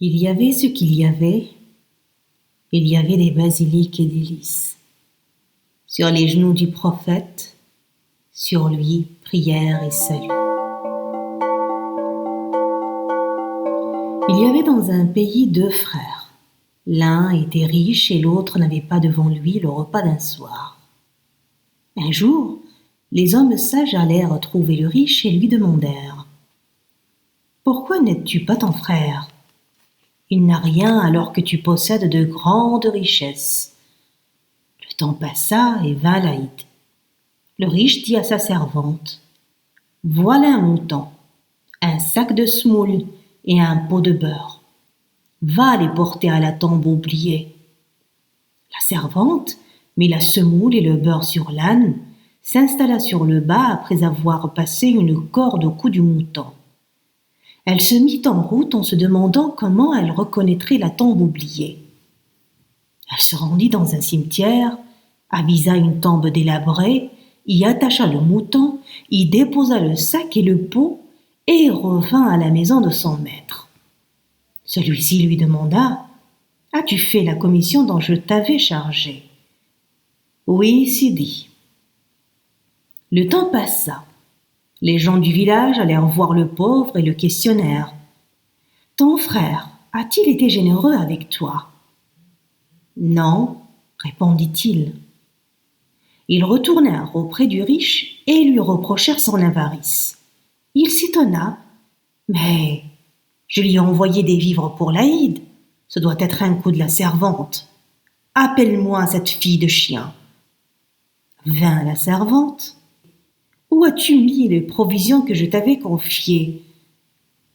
Il y avait ce qu'il y avait, il y avait des basiliques et des lys. Sur les genoux du prophète, sur lui, prière et salut. Il y avait dans un pays 2 frères. L'un était riche et l'autre n'avait pas devant lui le repas d'un soir. Un jour, les hommes sages allèrent trouver le riche et lui demandèrent « Pourquoi n'aides-tu pas ton frère ? Il n'a rien alors que tu possèdes de grandes richesses. » Le temps passa et vint l'Aïd. Le riche dit à sa servante « Voilà un mouton, un sac de semoule et un pot de beurre. Va les porter à la tombe oubliée. » La servante mit la semoule et le beurre sur l'âne, s'installa sur le bas après avoir passé une corde au cou du mouton. Elle se mit en route en se demandant comment elle reconnaîtrait la tombe oubliée. Elle se rendit dans un cimetière, avisa une tombe délabrée, y attacha le mouton, y déposa le sac et le pot et revint à la maison de son maître. Celui-ci lui demanda « As-tu fait la commission dont je t'avais chargé ?»« Oui, Sidi. » Le temps passa. Les gens du village allèrent voir le pauvre et le questionnèrent. « Ton frère a-t-il été généreux avec toi ?» « Non, » répondit-il. Ils retournèrent auprès du riche et lui reprochèrent son avarice. Il s'étonna. « Mais je lui ai envoyé des vivres pour l'Aïd. Ce doit être un coup de la servante. Appelle-moi cette fille de chien. » Vint la servante. « Où as-tu mis les provisions que je t'avais confiées ?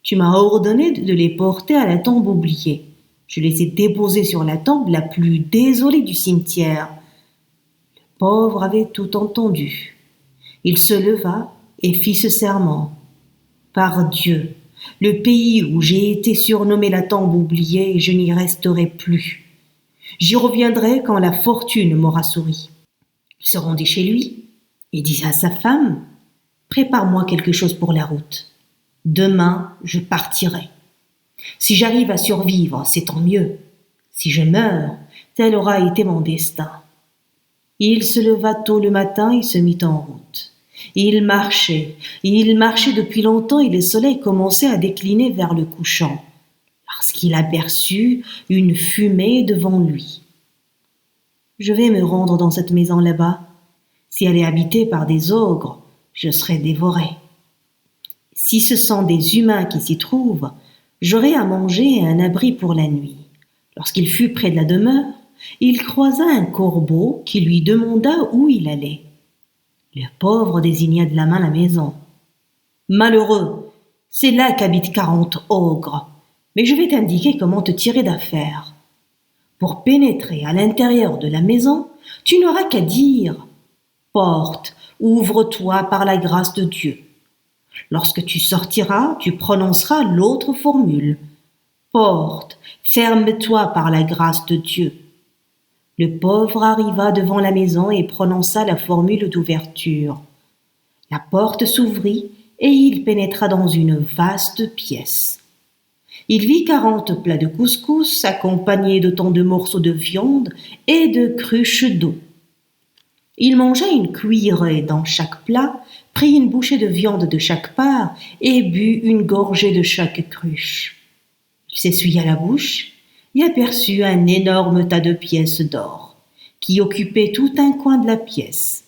Tu m'as ordonné de les porter à la tombe oubliée. Je les ai déposées sur la tombe la plus désolée du cimetière. » Le pauvre avait tout entendu. Il se leva et fit ce serment. « Par Dieu, le pays où j'ai été surnommé la tombe oubliée, je n'y resterai plus. J'y reviendrai quand la fortune m'aura souri. » Il se rendit chez lui et dit à sa femme « Prépare-moi quelque chose pour la route. Demain, je partirai. Si j'arrive à survivre, c'est tant mieux. Si je meurs, tel aura été mon destin. » Il se leva tôt le matin et se mit en route. Il marchait depuis longtemps et le soleil commençait à décliner vers le couchant, lorsqu'il aperçut une fumée devant lui. « Je vais me rendre dans cette maison là-bas. Si elle est habitée par des ogres, je serai dévoré. Si ce sont des humains qui s'y trouvent, j'aurai à manger et un abri pour la nuit. » Lorsqu'il fut près de la demeure, il croisa un corbeau qui lui demanda où il allait. Le pauvre désigna de la main la maison. « Malheureux, c'est là qu'habitent 40 ogres, mais je vais t'indiquer comment te tirer d'affaire. Pour pénétrer à l'intérieur de la maison, tu n'auras qu'à dire « Porte, ouvre-toi par la grâce de Dieu. » Lorsque tu sortiras, tu prononceras l'autre formule. « Porte, ferme-toi par la grâce de Dieu. » Le pauvre arriva devant la maison et prononça la formule d'ouverture. La porte s'ouvrit et il pénétra dans une vaste pièce. Il vit 40 plats de couscous accompagnés de tant de morceaux de viande et de cruches d'eau. Il mangea une cuillerée dans chaque plat, prit une bouchée de viande de chaque part et but une gorgée de chaque cruche. Il s'essuya la bouche et aperçut un énorme tas de pièces d'or qui occupait tout un coin de la pièce.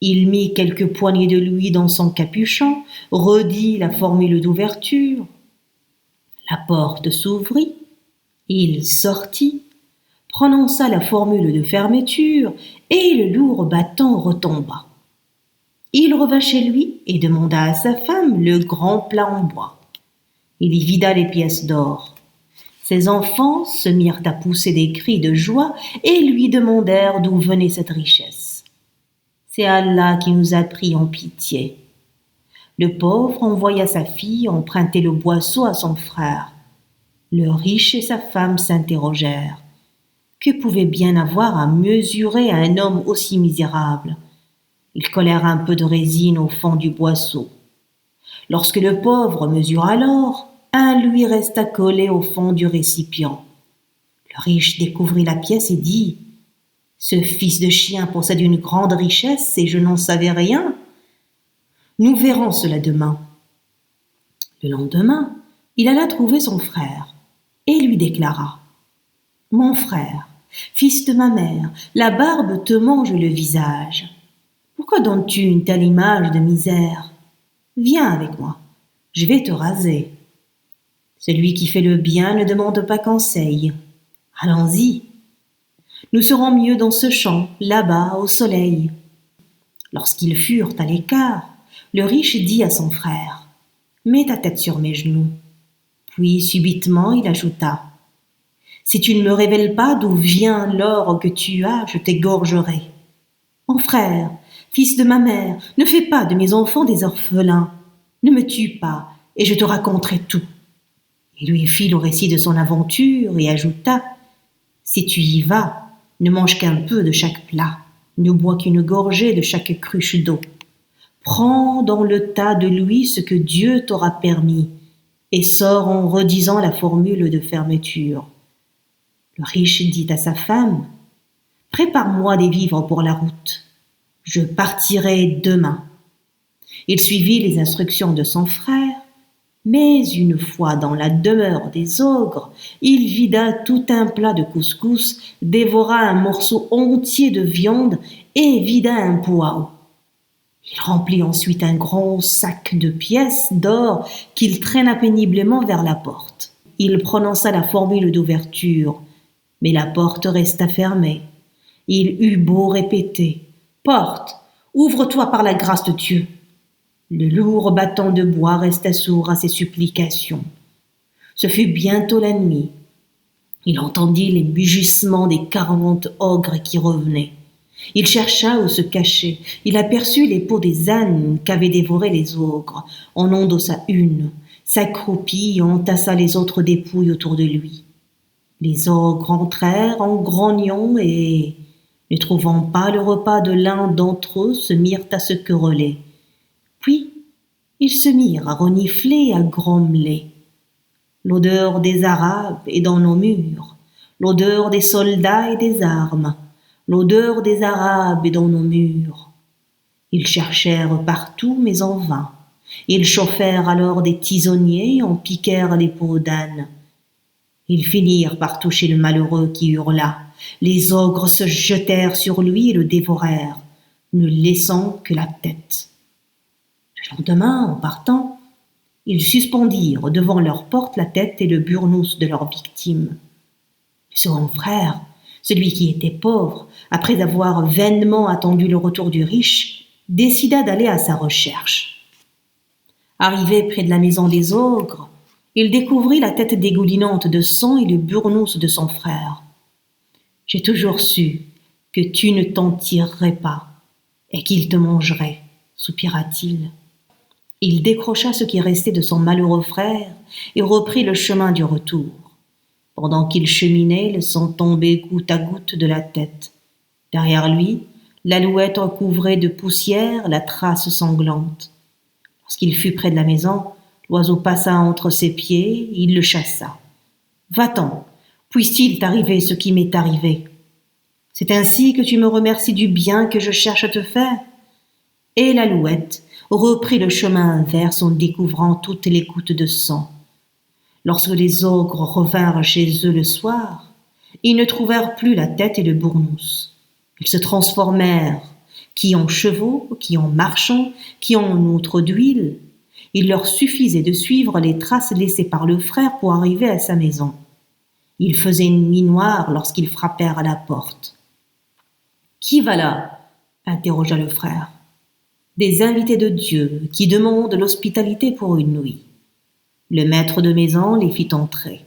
Il mit quelques poignées de louis dans son capuchon, redit la formule d'ouverture. La porte s'ouvrit, il sortit, prononça la formule de fermeture et le lourd bâton retomba. Il revint chez lui et demanda à sa femme le grand plat en bois. Il y vida les pièces d'or. Ses enfants se mirent à pousser des cris de joie et lui demandèrent d'où venait cette richesse. « C'est Allah qui nous a pris en pitié. » Le pauvre envoya sa fille emprunter le boisseau à son frère. Le riche et sa femme s'interrogèrent. Que pouvait bien avoir à mesurer un homme aussi misérable ? Ils collèrent un peu de résine au fond du boisseau. Lorsque le pauvre mesura l'or, un lui resta collé au fond du récipient. Le riche découvrit la pièce et dit « Ce fils de chien possède une grande richesse et je n'en savais rien. Nous verrons cela demain. » Le lendemain, il alla trouver son frère et lui déclara « Mon frère, fils de ma mère, la barbe te mange le visage. Pourquoi donnes-tu une telle image de misère? Viens avec moi, je vais te raser. Celui qui fait le bien ne demande pas conseil. Allons-y. Nous serons mieux dans ce champ, là-bas, au soleil. » Lorsqu'ils furent à l'écart, le riche dit à son frère « Mets ta tête sur mes genoux. » Puis subitement il ajouta « Si tu ne me révèles pas d'où vient l'or que tu as, je t'égorgerai. Mon frère, fils de ma mère, ne fais pas de mes enfants des orphelins. Ne me tue pas, et je te raconterai tout. » Il lui fit le récit de son aventure et ajouta « Si tu y vas, ne mange qu'un peu de chaque plat, ne bois qu'une gorgée de chaque cruche d'eau. Prends dans le tas de louis ce que Dieu t'aura permis, et sors en redisant la formule de fermeture. » Le riche dit à sa femme « Prépare-moi des vivres pour la route. Je partirai demain. » Il suivit les instructions de son frère, mais une fois dans la demeure des ogres, il vida tout un plat de couscous, dévora un morceau entier de viande et vida un poireau. Il remplit ensuite un gros sac de pièces d'or qu'il traîna péniblement vers la porte. Il prononça la formule d'ouverture, mais la porte resta fermée. Il eut beau répéter « Porte, ouvre-toi par la grâce de Dieu !» Le lourd bâton de bois resta sourd à ses supplications. Ce fut bientôt la nuit. Il entendit les mugissements des 40 ogres qui revenaient. Il chercha où se cacher. Il aperçut les peaux des ânes qu'avaient dévorés les ogres. En endossa une, s'accroupit et entassa les autres dépouilles autour de lui. Les ogres entrèrent en grognant et, ne trouvant pas le repas de l'un d'entre eux, se mirent à se quereller. Puis, ils se mirent à renifler et à grommeler. L'odeur des Arabes est dans nos murs, l'odeur des soldats et des armes, l'odeur des Arabes est dans nos murs. Ils cherchèrent partout, mais en vain. Ils chauffèrent alors des tisonniers et en piquèrent les peaux d'âne. Ils finirent par toucher le malheureux qui hurla. Les ogres se jetèrent sur lui et le dévorèrent, ne laissant que la tête. Le lendemain, en partant, ils suspendirent devant leur porte la tête et le burnous de leur victime. Le second frère, celui qui était pauvre, après avoir vainement attendu le retour du riche, décida d'aller à sa recherche. Arrivé près de la maison des ogres, il découvrit la tête dégoulinante de sang et le burnous de son frère. « J'ai toujours su que tu ne t'en tirerais pas et qu'il te mangerait, » soupira-t-il. Il décrocha ce qui restait de son malheureux frère et reprit le chemin du retour. Pendant qu'il cheminait, le sang tombait goutte à goutte de la tête. Derrière lui, l'alouette recouvrait de poussière la trace sanglante. Lorsqu'il fut près de la maison, l'oiseau passa entre ses pieds, il le chassa. « Va-t'en, puisse-t-il t'arriver ce qui m'est arrivé? C'est ainsi que tu me remercies du bien que je cherche à te faire ?» Et l'alouette reprit le chemin inverse en découvrant toutes les gouttes de sang. Lorsque les ogres revinrent chez eux le soir, ils ne trouvèrent plus la tête et le burnous. Ils se transformèrent, qui en chevaux, qui en marchands, qui en outres d'huile. Il leur suffisait de suivre les traces laissées par le frère pour arriver à sa maison. Il faisait une nuit noire lorsqu'ils frappèrent à la porte. « Qui va là ?» interrogea le frère. « Des invités de Dieu qui demandent l'hospitalité pour une nuit. » Le maître de maison les fit entrer.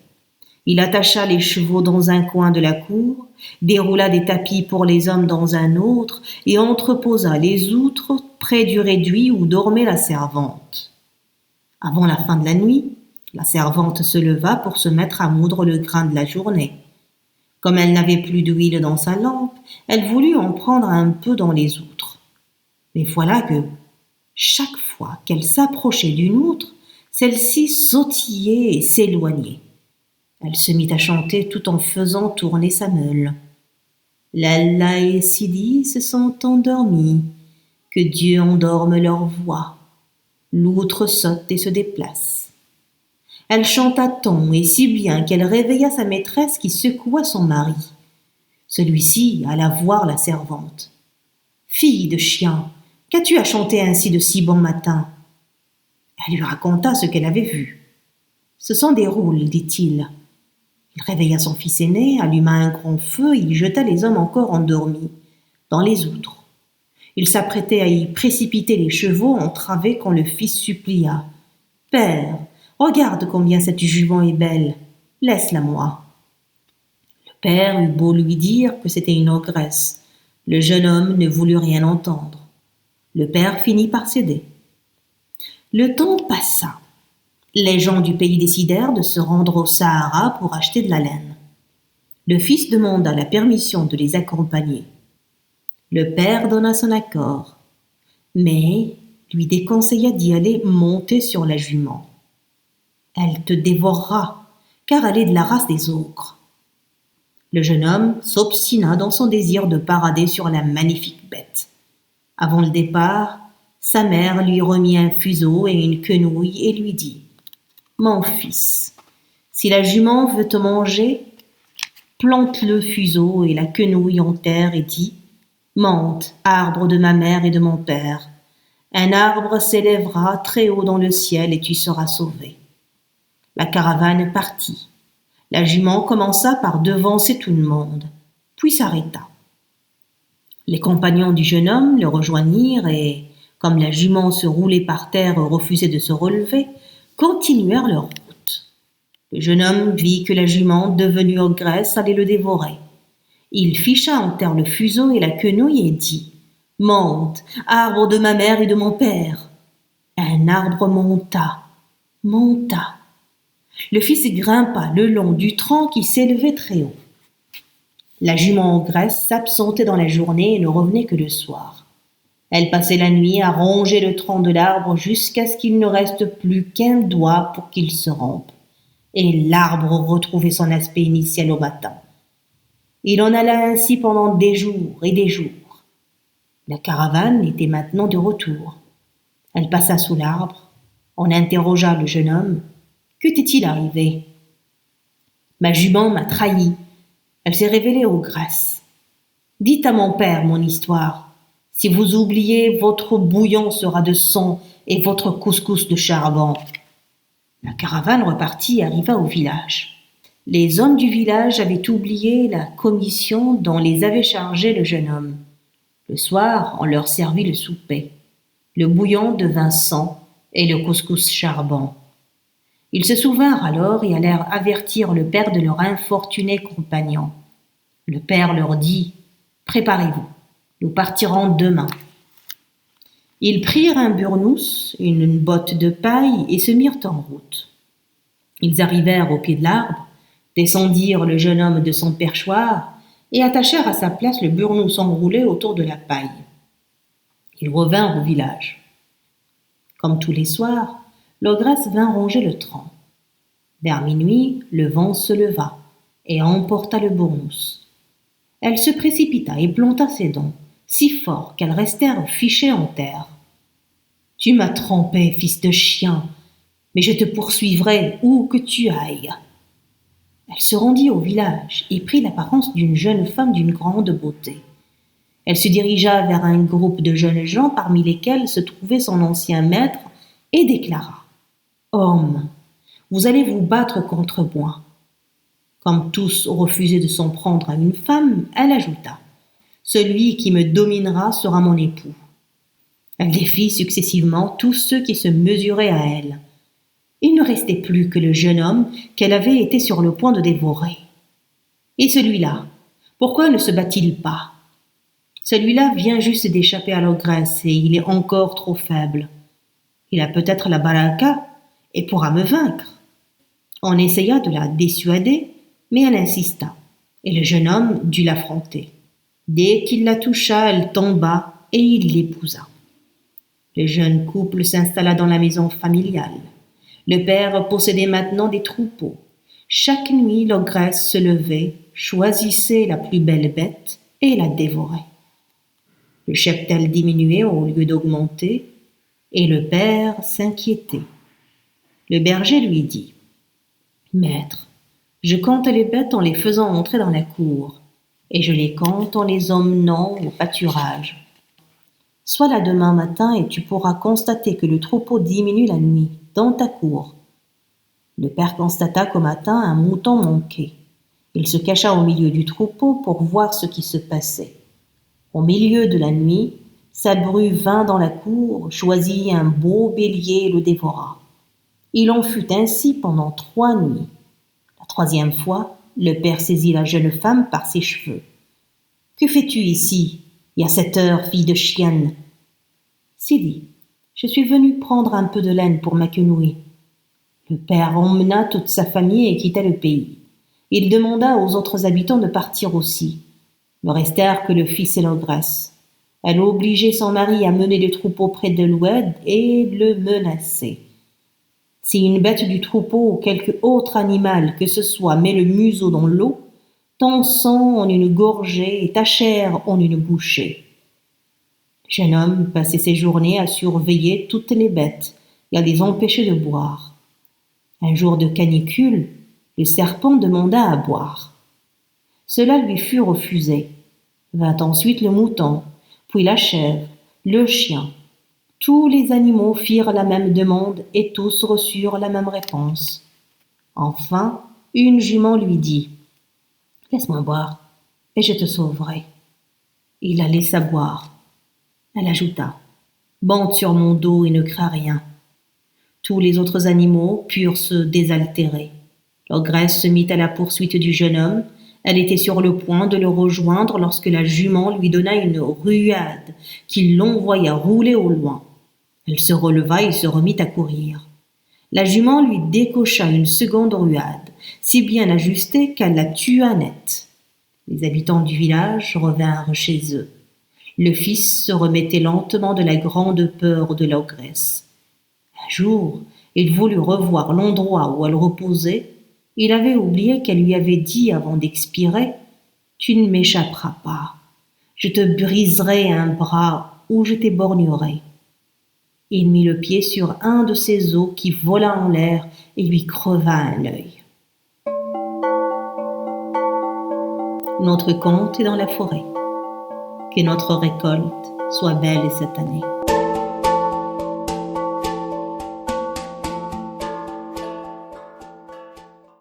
Il attacha les chevaux dans un coin de la cour, déroula des tapis pour les hommes dans un autre et entreposa les outres près du réduit où dormait la servante. Avant la fin de la nuit, la servante se leva pour se mettre à moudre le grain de la journée. Comme elle n'avait plus d'huile dans sa lampe, elle voulut en prendre un peu dans les outres. Mais voilà que, chaque fois qu'elle s'approchait d'une outre, Celle-ci sautillait et s'éloignait. Elle se mit à chanter tout en faisant tourner sa meule. Lalla et Sidi se sont endormis, que Dieu endorme leur voix. L'outre saute et se déplace. Elle chanta tant et si bien qu'elle réveilla sa maîtresse qui secoua son mari. Celui-ci alla voir la servante. « Fille de chien, qu'as-tu à chanter ainsi de si bon matin ?» Elle lui raconta ce qu'elle avait vu. « Ce sont des roules, dit-il. » Il réveilla son fils aîné, alluma un grand feu et y jeta les hommes encore endormis, dans les outres. Il s'apprêtait à y précipiter les chevaux entravés quand le fils supplia. « Père, regarde combien cette jument est belle. Laisse-la moi. » Le père eut beau lui dire que c'était une ogresse. Le jeune homme ne voulut rien entendre. Le père finit par céder. Le temps passa. Les gens du pays décidèrent de se rendre au Sahara pour acheter de la laine. Le fils demanda la permission de les accompagner. Le père donna son accord, mais lui déconseilla d'y aller monter sur la jument. Elle te dévorera, car elle est de la race des ogres. Le jeune homme s'obstina dans son désir de parader sur la magnifique bête. Avant le départ, sa mère lui remit un fuseau et une quenouille et lui dit « Mon fils, si la jument veut te manger, plante le fuseau et la quenouille en terre et dis « Monte, arbre de ma mère et de mon père. Un arbre s'élèvera très haut dans le ciel et tu seras sauvé. » La caravane partit. La jument commença par devancer tout le monde, puis s'arrêta. Les compagnons du jeune homme le rejoignirent et, comme la jument se roulait par terre et refusait de se relever, continuèrent leur route. Le jeune homme vit que la jument, devenue ogresse, allait le dévorer. Il ficha en terre le fuseau et la quenouille et dit « Monte, arbre de ma mère et de mon père. » Un arbre monta. Le fils grimpa le long du tronc qui s'élevait très haut. La jument ogresse s'absentait dans la journée et ne revenait que le soir. Elle passait la nuit à ronger le tronc de l'arbre jusqu'à ce qu'il ne reste plus qu'un doigt pour qu'il se rompe. Et l'arbre retrouvait son aspect initial au matin. Il en alla ainsi pendant des jours et des jours. La caravane était maintenant de retour. Elle passa sous l'arbre. On interrogea le jeune homme. Que t'est-il arrivé ? Ma jument m'a trahi. Elle s'est révélée ogresse. Dites à mon père mon histoire. Si vous oubliez, votre bouillon sera de sang et votre couscous de charbon. La caravane repartit et arriva au village. Les hommes du village avaient oublié la commission dont les avait chargés le jeune homme. Le soir, on leur servit le souper. Le bouillon devint sang et le couscous charbon. Ils se souvinrent alors et allèrent avertir le père de leur infortuné compagnon. Le père leur dit « Préparez-vous, nous partirons demain. » Ils prirent un burnous, une botte de paille et se mirent en route. Ils arrivèrent au pied de l'arbre, descendirent le jeune homme de son perchoir et attachèrent à sa place le burnous enroulé autour de la paille. Ils revinrent au village. Comme tous les soirs, l'ogresse vint ronger le tronc. Vers minuit, le vent se leva et emporta le burnous. Elle se précipita et planta ses dents, si fort qu'elles restèrent fichées en terre. « Tu m'as trompé, fils de chien, mais je te poursuivrai où que tu ailles. » Elle se rendit au village et prit l'apparence d'une jeune femme d'une grande beauté. Elle se dirigea vers un groupe de jeunes gens parmi lesquels se trouvait son ancien maître et déclara « Homme, vous allez vous battre contre moi. » Comme tous refusaient de s'en prendre à une femme, elle ajouta « Celui qui me dominera sera mon époux. » Elle défit successivement tous ceux qui se mesuraient à elle. Il ne restait plus que le jeune homme qu'elle avait été sur le point de dévorer. Et celui-là, pourquoi ne se bat-il pas ? Celui-là vient juste d'échapper à l'ogresse et il est encore trop faible. Il a peut-être la baraka et pourra me vaincre. On essaya de la dissuader, mais elle insista, et le jeune homme dut l'affronter. Dès qu'il la toucha, elle tomba et il l'épousa. Le jeune couple s'installa dans la maison familiale. Le père possédait maintenant des troupeaux. Chaque nuit, l'ogresse se levait, choisissait la plus belle bête et la dévorait. Le cheptel diminuait au lieu d'augmenter, et le père s'inquiétait. Le berger lui dit: Maître, je compte les bêtes en les faisant entrer dans la cour, et je les compte en les emmenant au pâturage. Sois là demain matin et tu pourras constater que le troupeau diminue la nuit, dans ta cour. Le père constata qu'au matin un mouton manquait. Il se cacha au milieu du troupeau pour voir ce qui se passait. Au milieu de la nuit, sa bru vint dans la cour, choisit un beau bélier et le dévora. Il en fut ainsi pendant 3 nuits. La 3e fois, le père saisit la jeune femme par ses cheveux. « Que fais-tu ici, et à cette heure, fille de chienne ?» « Sidi, je suis venu prendre un peu de laine pour ma quenouille. » Le père emmena toute sa famille et quitta le pays. Il demanda aux autres habitants de partir aussi. Ne restèrent que le fils et l'ogresse. Elle obligeait son mari à mener le troupeau près de l'oued et le menaçait. Si une bête du troupeau ou quelque autre animal que ce soit met le museau dans l'eau, ton sang en une gorgée et ta chair en une bouchée. Le jeune homme passait ses journées à surveiller toutes les bêtes et à les empêcher de boire. Un jour de canicule, le serpent demanda à boire. Cela lui fut refusé. Vint ensuite le mouton, puis la chèvre, le chien. Tous les animaux firent la même demande et tous reçurent la même réponse. Enfin, une jument lui dit: « Laisse-moi boire, et je te sauverai. » Il la laissa boire. Elle ajouta: « Monte sur mon dos et ne crains rien. » Tous les autres animaux purent se désaltérer. L'ogresse se mit à la poursuite du jeune homme. Elle était sur le point de le rejoindre lorsque la jument lui donna une ruade qui l'envoya rouler au loin. Elle se releva et se remit à courir. La jument lui décocha une seconde ruade, si bien ajustée qu'elle la tua net. Les habitants du village revinrent chez eux. Le fils se remettait lentement de la grande peur de l'ogresse. Un jour, il voulut revoir l'endroit où elle reposait. Il avait oublié qu'elle lui avait dit avant d'expirer: « Tu ne m'échapperas pas. Je te briserai un bras ou je t'éborgnerai. » Il mit le pied sur un de ses os qui vola en l'air et lui creva un œil. Notre conte est dans la forêt. Que notre récolte soit belle cette année.